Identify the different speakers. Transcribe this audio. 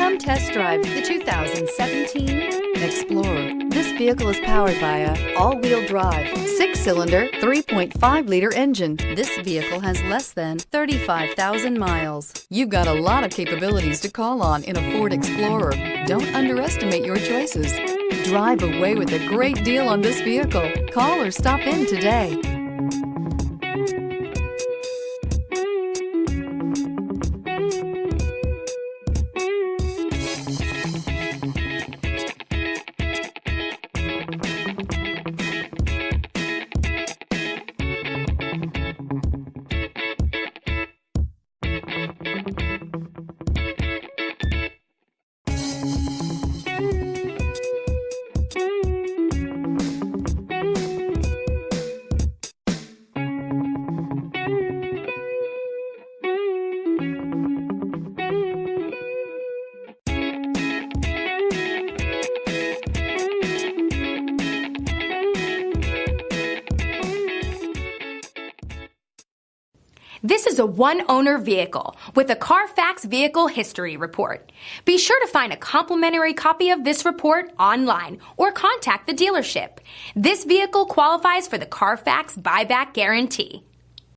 Speaker 1: Come test drive the 2017 Explorer. This vehicle is powered by a all-wheel drive, 6-cylinder, 3.5-liter engine. This vehicle has less than 35,000 miles. You've got a lot of capabilities to call on in a Ford Explorer. Don't underestimate your choices. Drive away with a great deal on this vehicle. Call or stop in today.
Speaker 2: This is a one-owner vehicle with a CARFAX Vehicle History Report. Be sure to find a complimentary copy of this report online or contact the dealership. This vehicle qualifies for the CARFAX Buyback Guarantee.